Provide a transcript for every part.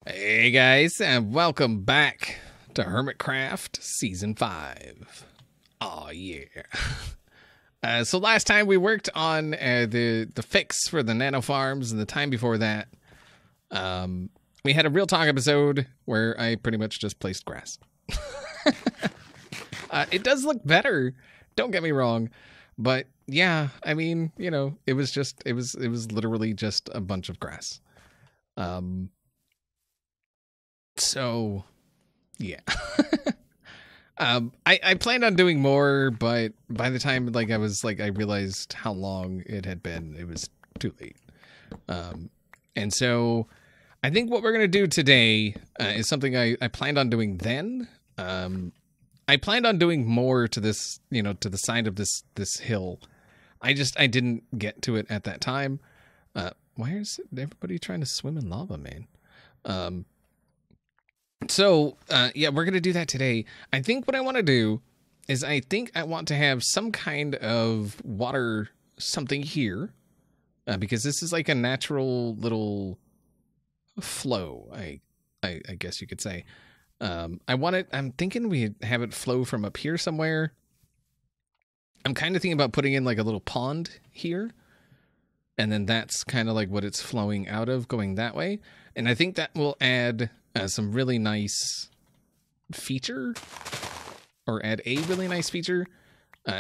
Hey guys, and welcome back to HermitCraft Season 5. Oh yeah. So last time we worked on the fix for the nano farms, and the time before that, we had a real talk episode where I pretty much just placed grass. It does look better, don't get me wrong, but yeah, I mean, you know, it was literally just a bunch of grass. So, yeah. I planned on doing more, but by the time I realized how long it had been, it was too late. And so I think what we're gonna do today is something I planned on doing then. I planned on doing more to this, to the side of this hill. I didn't get to it at that time. Why is everybody trying to swim in lava, man? So, yeah, we're going to do that today. I think what I want to do is I want to have some kind of water something here, because this is like a natural little flow, I guess you could say. I'm thinking we have it flow from up here somewhere. I'm kind of thinking about putting in like a little pond here, and then that's kind of like what it's flowing out of, going that way. And I think that will add some really nice feature, or add a really nice feature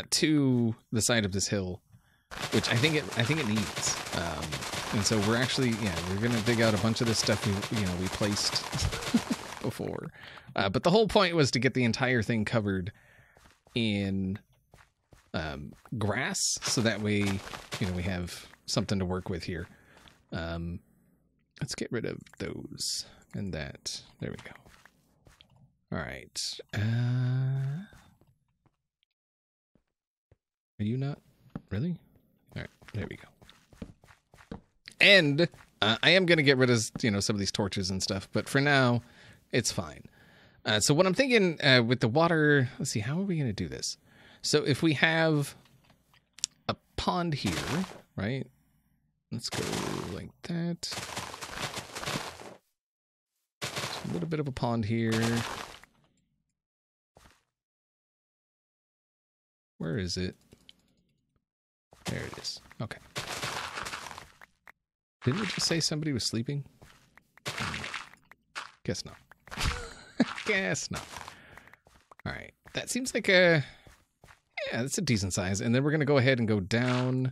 to the side of this hill, which I think it needs. And so we're actually, we're gonna dig out a bunch of this stuff we placed before. But the whole point was to get the entire thing covered in grass, so that way we have something to work with here. Let's get rid of those and that. There we go. All right. Are you not? Really? All right. There we go. And I am going to get rid of, some of these torches and stuff. But for now, it's fine. So what I'm thinking with the water, let's see, how are we going to do this? So if we have a pond here, right? Let's go like that. A little bit of a pond here. Where is it? There it is. Okay. Didn't it just say somebody was sleeping? Guess not. Guess not. All right. That seems like yeah, that's a decent size. And then we're going to go ahead and go down.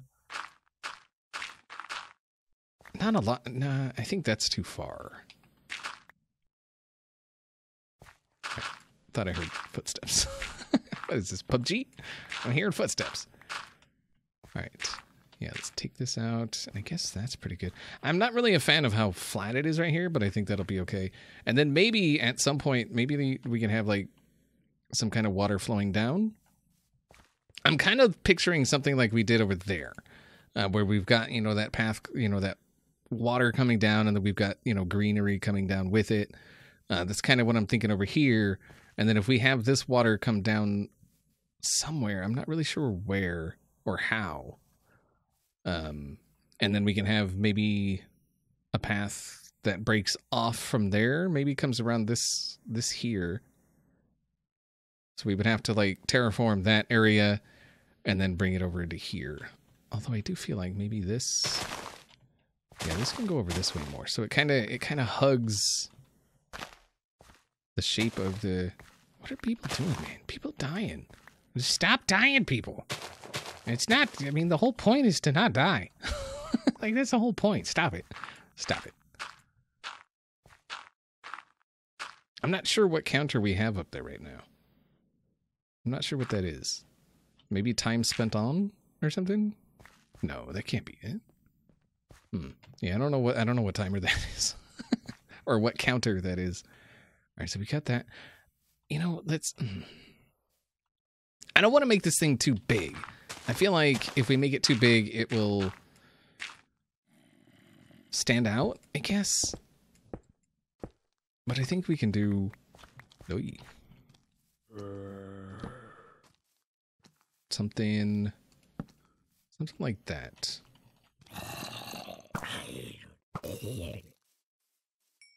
Not a lot. Nah, I think that's too far. Thought I heard footsteps. What is this, PUBG? I'm hearing footsteps. All right. Yeah, let's take this out. I guess that's pretty good. I'm not really a fan of how flat it is right here, but I think that'll be okay. And then maybe at some point, maybe we can have like some kind of water flowing down. I'm kind of picturing something like we did over there, where we've got, that path, that water coming down, and then we've got, greenery coming down with it. That's kind of what I'm thinking over here. And then if we have this water come down somewhere, I'm not really sure where or how. And then we can have maybe a path that breaks off from there, maybe comes around this here. So we would have to like terraform that area and then bring it over into here. Although I do feel like maybe this, yeah, this can go over this way more. So it kind of hugs the shape of the... What are people doing, man? People dying. Stop dying, people. It's not... I mean, the whole point is to not die. Like, that's the whole point. Stop it. Stop it. I'm not sure what counter we have up there right now. I'm not sure what that is. Maybe time spent on or something? No, that can't be it. Yeah, I don't know what timer that is. Or what counter that is. All right, so we got that. Let's... I don't want to make this thing too big. I feel like if we make it too big, it will stand out, I guess. But I think we can do... Something like that.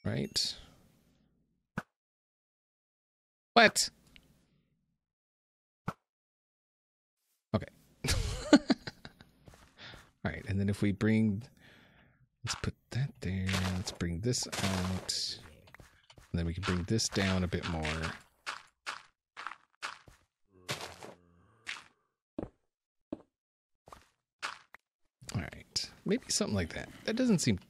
Right? What? Okay. All right, and then if we bring, let's put that there. Let's bring this out. And then we can bring this down a bit more. All right, maybe something like that. That doesn't seem...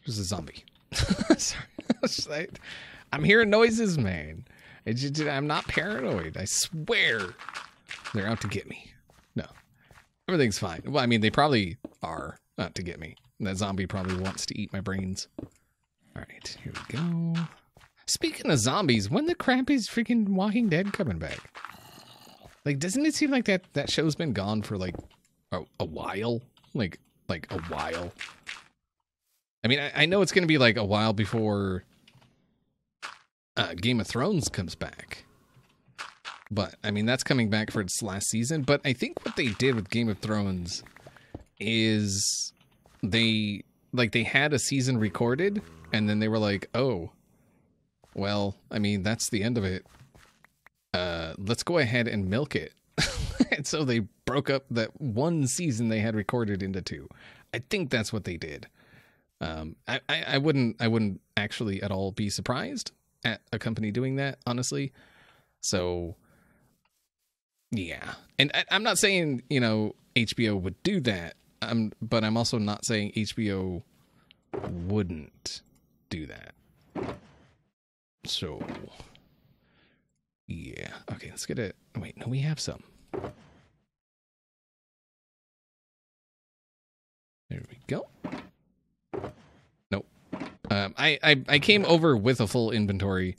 There's a zombie. Sorry. I'm hearing noises, man. I'm not paranoid. I swear they're out to get me. No, everything's fine. Well, I mean, they probably are out to get me. That zombie probably wants to eat my brains. All right, here we go. Speaking of zombies, when the crap is freaking Walking Dead coming back? Like, doesn't it seem like that show's been gone for like a while? Like a while. I mean, I know it's going to be like a while before Game of Thrones comes back. But, I mean, that's coming back for its last season. But I think what they did with Game of Thrones is they had a season recorded, and then they were like, oh, well, I mean, that's the end of it. Let's go ahead and milk it. And so they broke up that one season they had recorded into two. I think that's what they did. I wouldn't actually at all be surprised at a company doing that, honestly. So, yeah. And I'm not saying, you know, HBO would do that. But I'm also not saying HBO wouldn't do that. So, yeah. Okay, let's get it. Wait, no, we have some. There we go. Nope. I came over with a full inventory,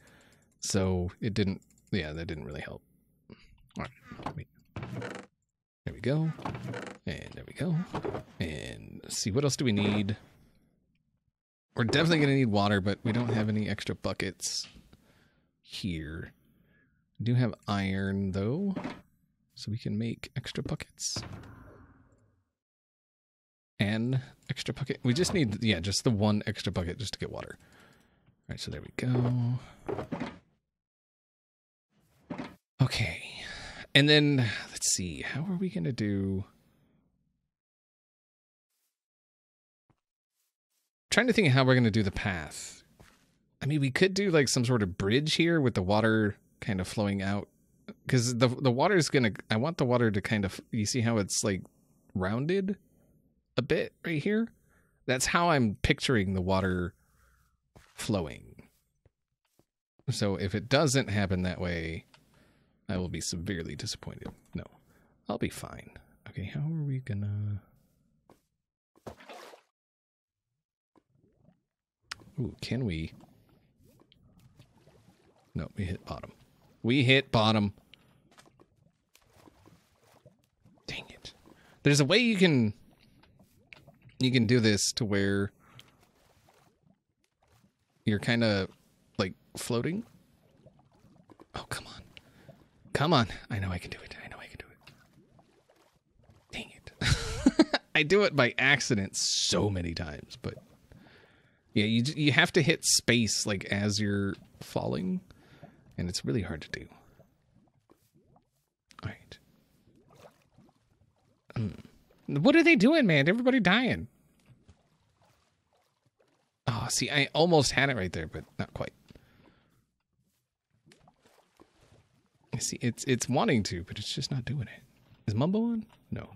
so it didn't. Yeah, that didn't really help. All right. Wait. There we go. And there we go. And let's see, what else do we need? We're definitely going to need water, but we don't have any extra buckets here. We do have iron, though, so we can make extra buckets. And extra bucket. We just need, yeah, just the one extra bucket just to get water. All right, so there we go. Okay. And then, let's see, how are we going to do... Trying to think of how we're going to do the path. I mean, we could do like some sort of bridge here with the water kind of flowing out. Because the water is going to... I want the water to kind of... You see how it's like rounded a bit right here? That's how I'm picturing the water flowing. So if it doesn't happen that way, I will be severely disappointed. No, I'll be fine. Okay, how are we gonna... Ooh, can we? No, we hit bottom. We hit bottom. Dang it. There's a way you can do this to where you're kind of like floating. Oh, come on. Come on. I know I can do it. I know I can do it. Dang it. I do it by accident so many times, but yeah, you have to hit space like as you're falling, and it's really hard to do. All right. What are they doing, man? Everybody dying. Oh, see, I almost had it right there, but not quite. See, it's wanting to, but it's just not doing it. Is Mumbo on? No.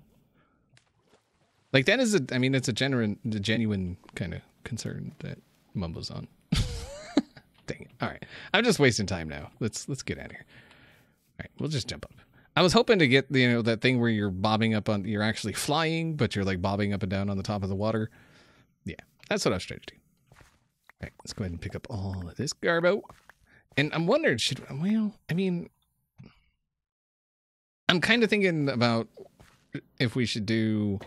Like that is I mean, it's a genuine kind of concern that Mumbo's on. Dang it. All right. I'm just wasting time now. Let's get out of here. All right, we'll just jump up. I was hoping to get, you know, that thing where you're bobbing up on, you're actually flying, but you're like bobbing up and down on the top of the water. Yeah, that's what I was trying to do. All right, let's go ahead and pick up all of this garbo. And I'm wondering, well, I mean, I'm kind of thinking about if we should do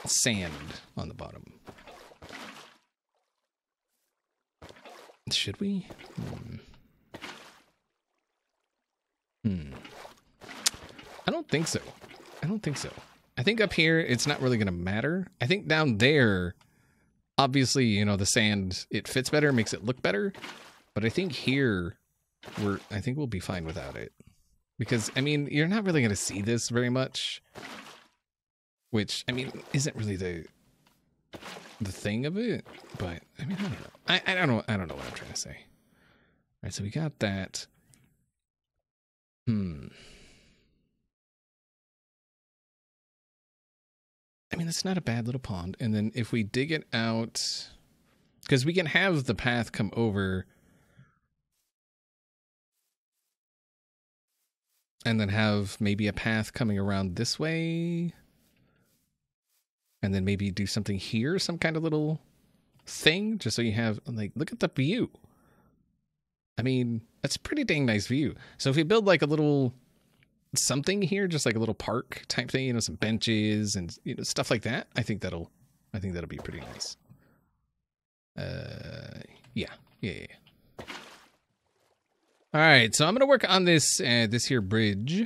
sand on the bottom. Should we? I don't think so. I don't think so. I think up here, it's not really going to matter. I think down there, obviously, you know, the sand, it fits better, makes it look better. But I think here, I think we'll be fine without it. Because, I mean, you're not really going to see this very much. Which, I mean, isn't really the thing of it. But, I mean, I don't know. I don't know what I'm trying to say. All right, so we got that. I mean, it's not a bad little pond. And then if we dig it out, because we can have the path come over and then have maybe a path coming around this way. And then maybe do something here, some kind of little thing, just so you have, like, look at the view. I mean, that's a pretty dang nice view. So if we build like a little something here, just like a little park type thing, you know, some benches and, you know, stuff like that, I think that'll be pretty nice. Yeah. All right, so I'm gonna work on this this here bridge.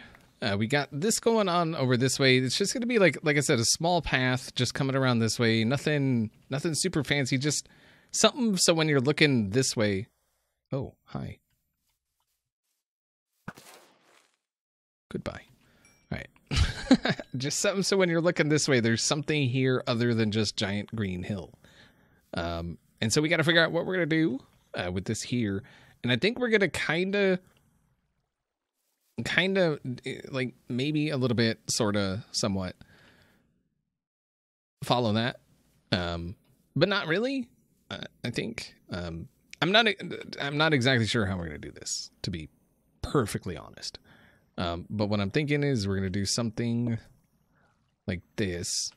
We got this going on over this way. It's just gonna be like I said, a small path just coming around this way. Nothing super fancy. Just something so when you're looking this way. Oh, hi. Goodbye. All right. Just something so when you're looking this way, there's something here other than just giant green hill. And so we got to figure out what we're going to do with this here. And I think we're going to kind of like maybe a little bit, sort of, somewhat follow that. But not really, I think. I'm not exactly sure how we're going to do this, to be perfectly honest. But what I'm thinking is we're going to do something like this.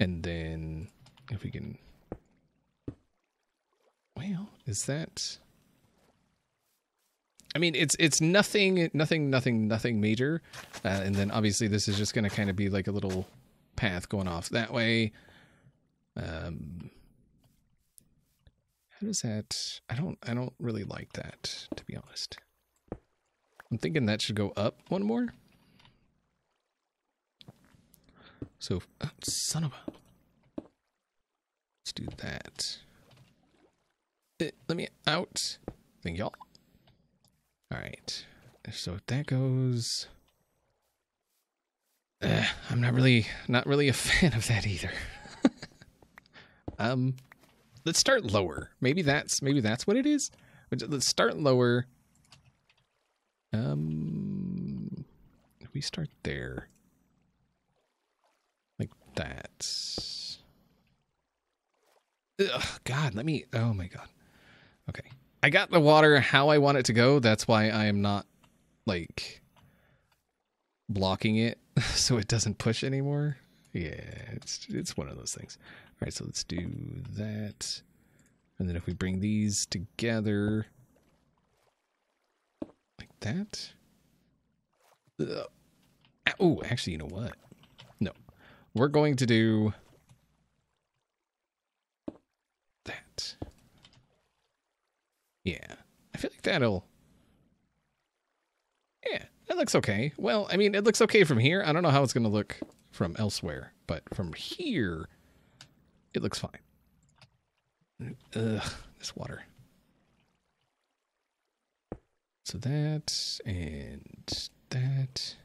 And then if we can, well, is that, I mean, it's nothing major. And then obviously this is just going to kind of be like a little path going off that way. How does that, I don't really like that, to be honest. I'm thinking that should go up one more. So, oh, son of a, let's do that. Let me out. Thank y'all. All right. So that goes. I'm not really a fan of that either. Let's start lower. Maybe that's what it is. Let's start lower. If we start there, like that. Ugh, God, oh my God. Okay. I got the water how I want it to go. That's why I am not, like, blocking it so it doesn't push anymore. Yeah, it's one of those things. All right, so let's do that. And then if we bring these together like that. Oh, actually, you know what? No. We're going to do that. Yeah. I feel like that'll... Yeah, that looks okay. Well, I mean, it looks okay from here. I don't know how it's going to look from elsewhere, but from here, it looks fine. Ugh, this water. So that and that.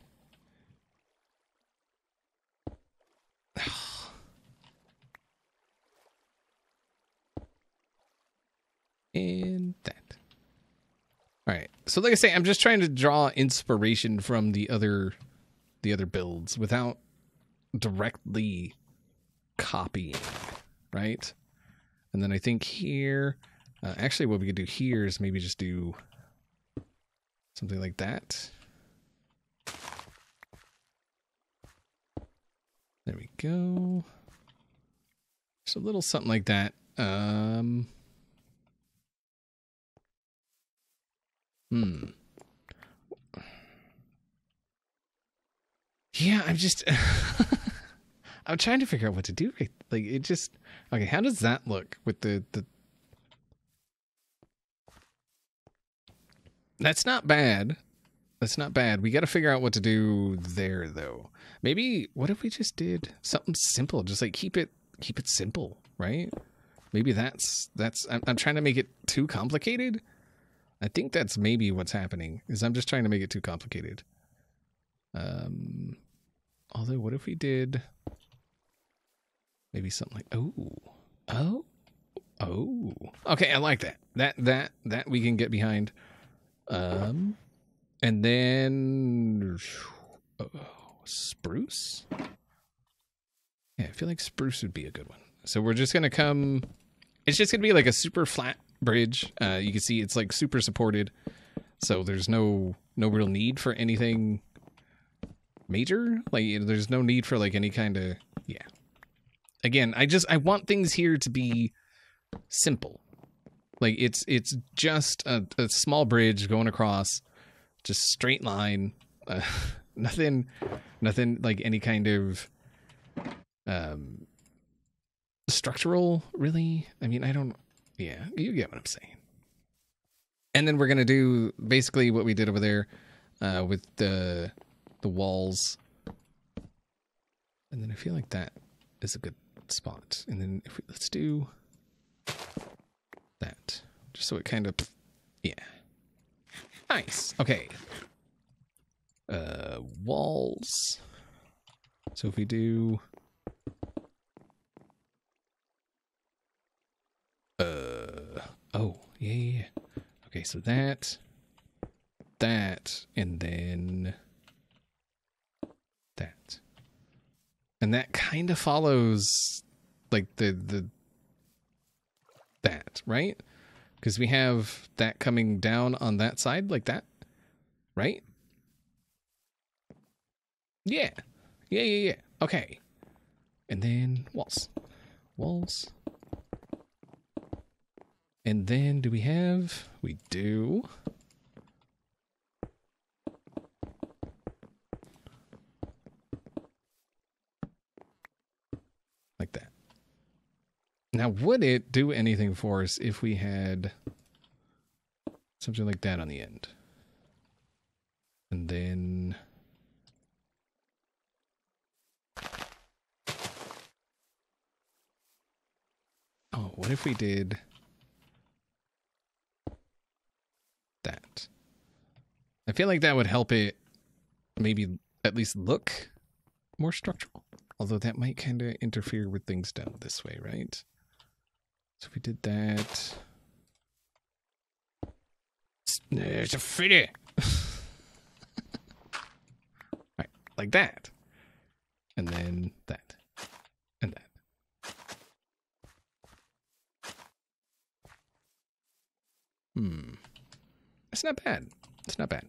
And that. All right. So like I say, I'm just trying to draw inspiration from the other builds without directly copying, right? And then I think here, actually what we could do here is maybe just do something like that. There we go. Just a little something like that. Yeah, I'm just I'm trying to figure out what to do. Like, it just, okay, how does that look with the that's not bad. That's not bad. We got to figure out what to do there, though. Maybe, what if we just did something simple? Just like keep it simple, right? Maybe that's. I'm trying to make it too complicated. I think that's maybe what's happening. Is I'm just trying to make it too complicated. Although, what if we did maybe something like oh. Okay, I like that. That we can get behind. And then spruce. Yeah, I feel like spruce would be a good one. So we're just gonna come. It's just gonna be like a super flat bridge. You can see it's like super supported, so there's no real need for anything major. Like there's no need for like any kind of Again, I want things here to be simple. Like it's just a small bridge going across. Just straight line, nothing like any kind of structural, really. I mean, I don't. Yeah, you get what I'm saying. And then we're gonna do basically what we did over there with the walls. And then I feel like that is a good spot. And then let's do that, just so it kind of Nice. Okay. Walls. So if we do yeah. Okay, so that and then that. And that kind of follows like the that, right? Because we have that coming down on that side like that, right? Yeah. Okay. And then walls. And then do we have? We do. Like that. Now, would it do anything for us if we had something like that on the end? And then what if we did that? I feel like that would help it maybe at least look more structural. Although that might kind of interfere with things down this way, right? So if we did that. There's a fitty. Right, like that. And then that. And that. It's not bad. It's not bad.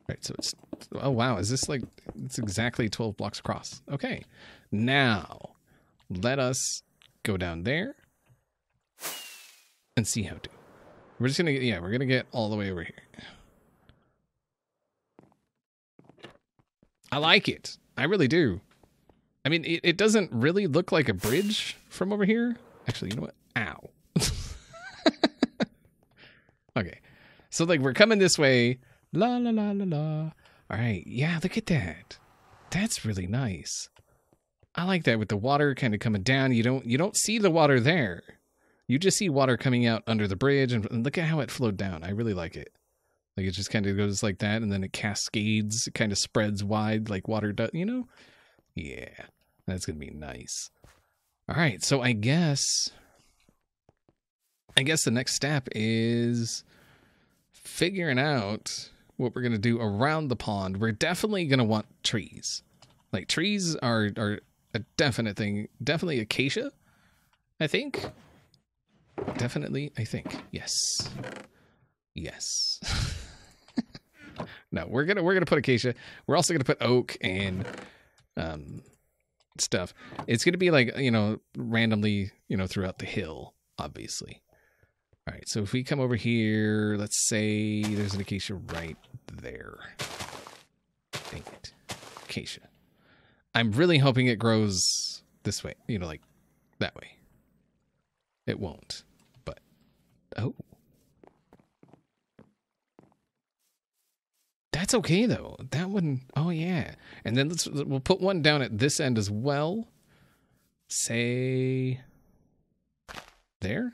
Right, so it's... Oh, wow. Is this like... It's exactly 12 blocks across. Okay. Now, let us go down there and see how to. We're just going to... Yeah, we're going to get all the way over here. I like it. I really do. I mean, it doesn't really look like a bridge from over here. Actually, you know what? Ow. Okay. So, like, we're coming this way. La, la, la, la, la. All right. Yeah, look at that. That's really nice. I like that with the water kind of coming down. You don't see the water there. You just see water coming out under the bridge. And look at how it flowed down. I really like it. Like, it just kind of goes like that. And then it cascades. It kind of spreads wide like water does, you know? Yeah. That's going to be nice. All right. So, I guess the next step is figuring out what we're going to do around the pond. We're definitely going to want trees. Like, trees are a definite thing. Definitely acacia, I think. Definitely, I think. Yes. Yes. No, we're gonna put acacia. We're also gonna put oak and stuff. It's gonna be like, you know, randomly, you know, throughout the hill, obviously. All right, so if we come over here, let's say there's an acacia right there. Dang it. Acacia. I'm really hoping it grows this way, you know, like that way. It won't, but, oh. That's okay though. That one, oh yeah. And then we'll put one down at this end as well. Say there.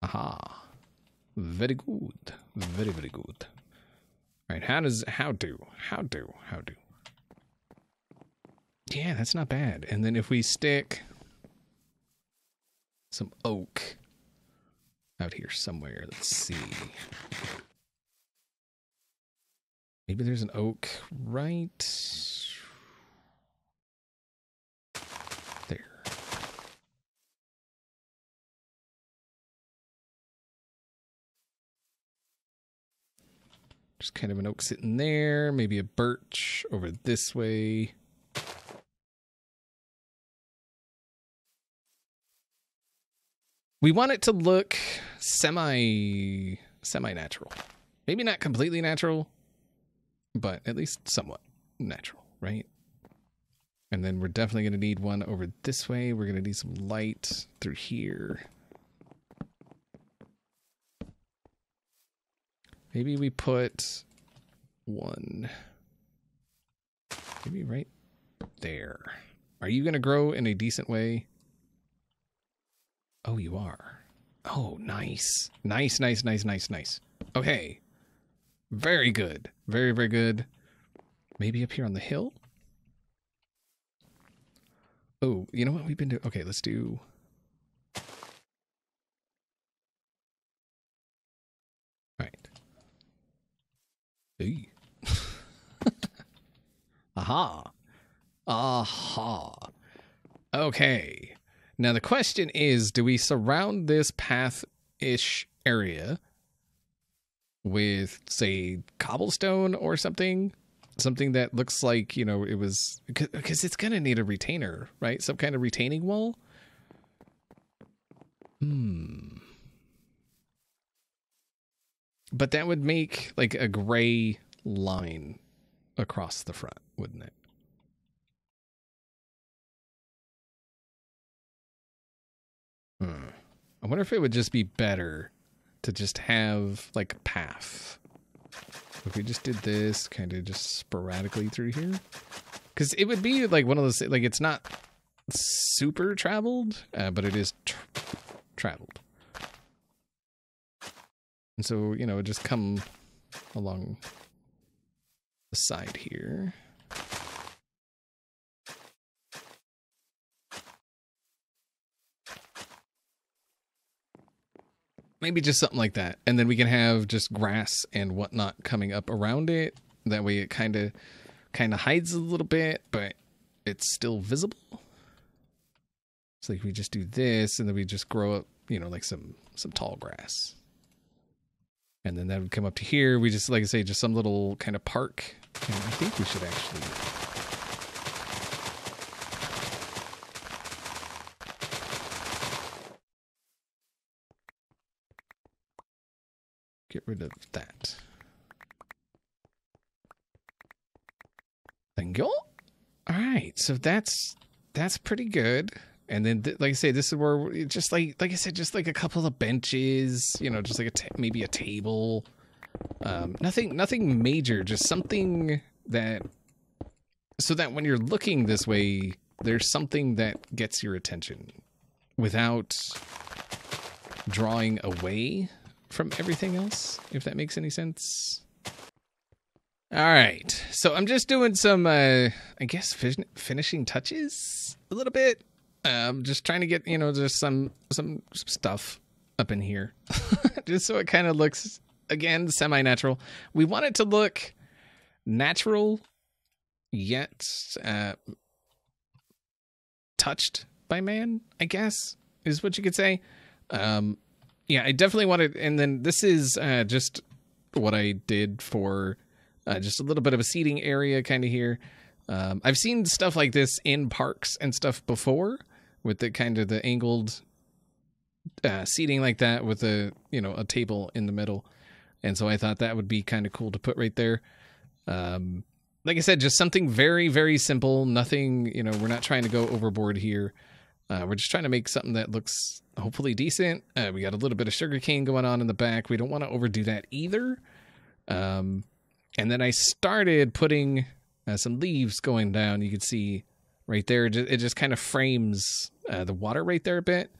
Aha. Very good. Very, very good. All right, how do? Yeah, that's not bad. And then if we stick some oak out here somewhere, let's see. Maybe there's an oak right there. Just kind of an oak sitting there, maybe a birch over this way. We want it to look semi-natural. Maybe not completely natural, but at least somewhat natural, right? And then we're definitely going to need one over this way. We're going to need some light through here. Maybe we put one, maybe right there. Are you going to grow in a decent way? Oh, you are. Oh, nice. Nice. Okay. Very good. Very, very good. Maybe up here on the hill? Oh, you know what we've been doing? Okay, let's do... All right. Hey. Aha. Aha. Okay. Now the question is, do we surround this path-ish area with, say, cobblestone or something? Something that looks like, you know, it was... Because it's going to need a retainer, right? Some kind of retaining wall? But that would make, like, a gray line across the front, wouldn't it? I wonder if it would just be better to just have, like, a path. If we just did this kind of just sporadically through here. Because it would be, like, one of those... Like, it's not super traveled, but it is traveled. And so, you know, just come along the side here. Maybe just something like that. And then we can have just grass and whatnot coming up around it. That way it kind of hides a little bit, but it's still visible. So like we just do this and then we just grow up, you know, like some tall grass. And then that would come up to here. We just, like I say, just some little kind of park. And I think we should actually... get rid of that. Thank you. All right, so that's pretty good. And then, like I say, this is where we just like I said, just like a couple of benches, you know, just like maybe a table. Nothing major, just something that, so that when you're looking this way, there's something that gets your attention without drawing away from everything else, if that makes any sense. All right, so I'm just doing some, I guess, finishing touches a little bit. Just trying to get, you know, just some stuff up in here, just so it kind of looks, again, semi-natural. We want it to look natural, yet touched by man, I guess, is what you could say. Yeah, I definitely wanted, and then this is just what I did for just a little bit of a seating area kind of here. I've seen stuff like this in parks and stuff before, with the kind of the angled seating like that with a, you know, a table in the middle. And so I thought that would be kind of cool to put right there. Like I said, just something very, very simple. Nothing, you know, we're not trying to go overboard here. We're just trying to make something that looks hopefully decent. We got a little bit of sugarcane going on in the back. We don't want to overdo that either. And then I started putting some leaves going down. You can see right there, it just kind of frames the water right there a bit.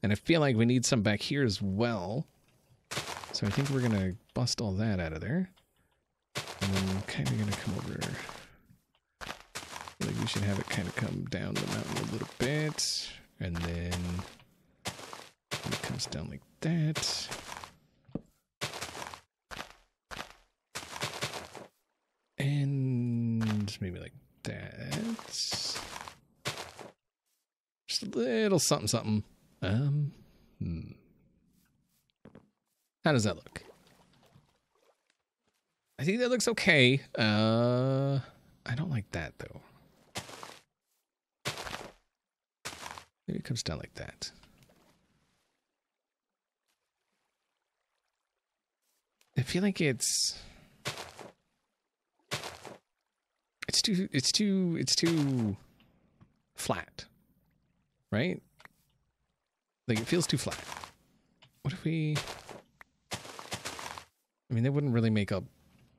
And I feel like we need some back here as well. So I think we're going to bust all that out of there. And then kind of going to come over. I feel like we should have it kind of come down the mountain a little bit. And then it comes down like that. And maybe like that. Just a little something, something. How does that look? I think that looks okay. I don't like that though. Maybe it comes down like that. I feel like it's too flat, right? Like it feels too flat. What if we? I mean, that wouldn't really make a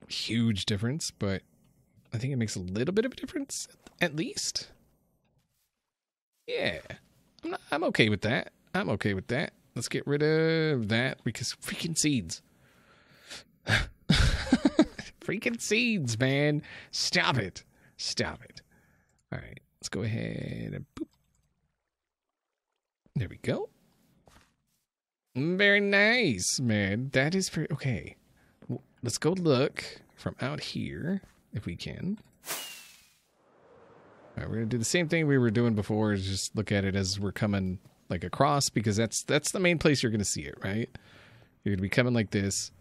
huge difference, but I think it makes a little bit of a difference at least. Yeah, I'm okay with that. I'm okay with that. Let's get rid of that because freaking seeds. Freaking seeds, man. Stop it. Stop it. All right, let's go ahead and boop. There we go. Very nice, man. That is pretty okay. Let's go look from out here if we can. All right, we're gonna do the same thing we were doing before. Is just look at it as we're coming like across because that's the main place you're gonna see it, right? You're gonna be coming like this.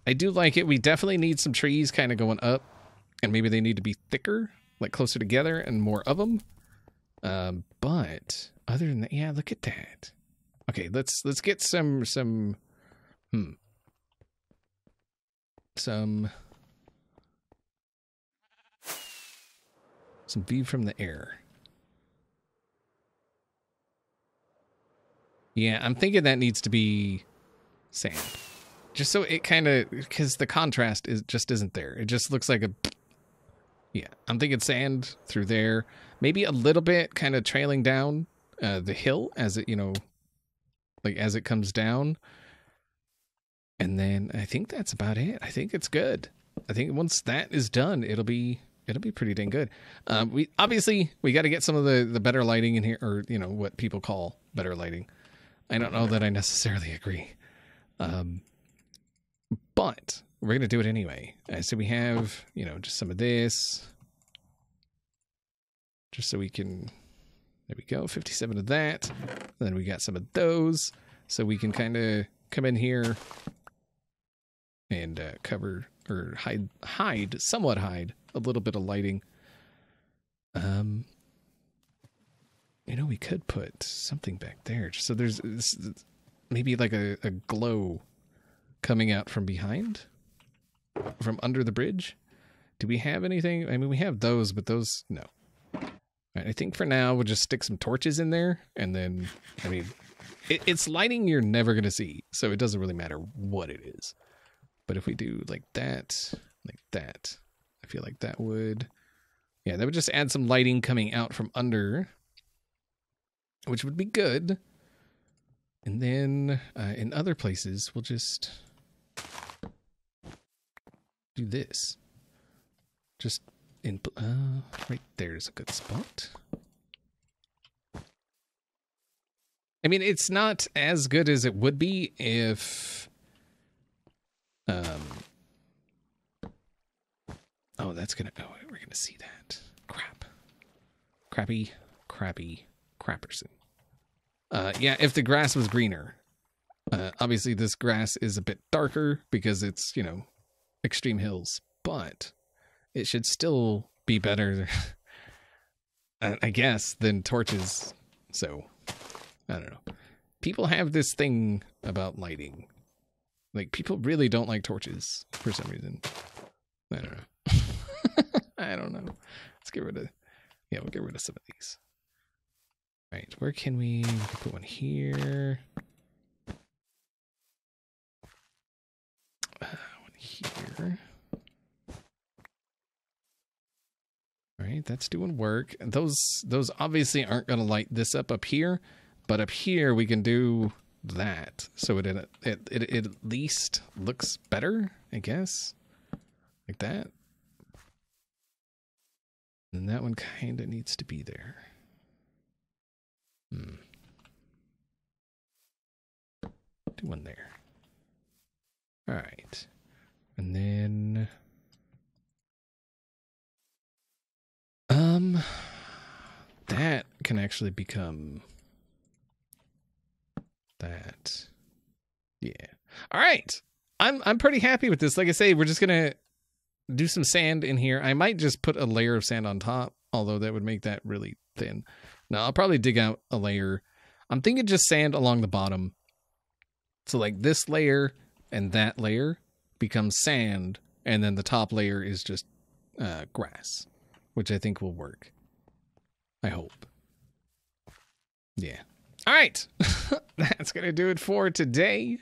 I do like it. We definitely need some trees kind of going up, and maybe they need to be thicker, like closer together and more of them. But other than that, yeah, look at that. Okay, let's get some view from the air. Yeah, I'm thinking that needs to be sand. Just so it kind of, because the contrast just isn't there. It just looks like a, yeah, I'm thinking sand through there. Maybe a little bit kind of trailing down the hill as it, like as it comes down. And then I think that's about it. I think it's good. I think once that is done, it'll be pretty dang good. We got to get some of the better lighting in here, or, what people call better lighting. I don't know that I necessarily agree. But we're going to do it anyway. So we have, just some of this. Just so we can, there we go, 57 of that. Then we got some of those. So we can kind of come in here and cover or somewhat hide a little bit of lighting. We could put something back there. So there's this, maybe like a glow coming out from behind, from under the bridge. Do we have anything? I mean, we have those, but those, no. Right, I think for now we'll just stick some torches in there, and then, I mean, it's lighting you're never going to see, so it doesn't really matter what it is. But if we do like that, I feel like that would just add some lighting coming out from under, which would be good. And then in other places, we'll just do this. Just in right there's a good spot. I mean, it's not as good as it would be if oh, that's gonna, oh, we're gonna see that. Crapperson. Yeah, if the grass was greener. Obviously this grass is a bit darker because it's, extreme hills, but it should still be better, I guess, than torches. So, I don't know. People have this thing about lighting. Like, people really don't like torches for some reason. I don't know. I don't know. Let's get rid of, we'll get rid of some of these. Right, where can we can put one here? One here. All right, that's doing work. Those obviously aren't going to light this up here, but up here we can do that. So it at least looks better, I guess. Like that. And that one kind of needs to be there. Do one there. All right. And then that can actually become that. Yeah. All right. I'm pretty happy with this. Like I say, we're just gonna do some sand in here. I might just put a layer of sand on top, although that would make that really thin. No, I'll probably dig out a layer. I'm thinking just sand along the bottom. So like this layer and that layer becomes sand, and then the top layer is just grass, which I think will work. I hope. Yeah. All right. That's going to do it for today.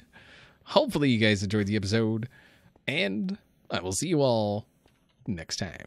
Hopefully you guys enjoyed the episode, and I will see you all next time.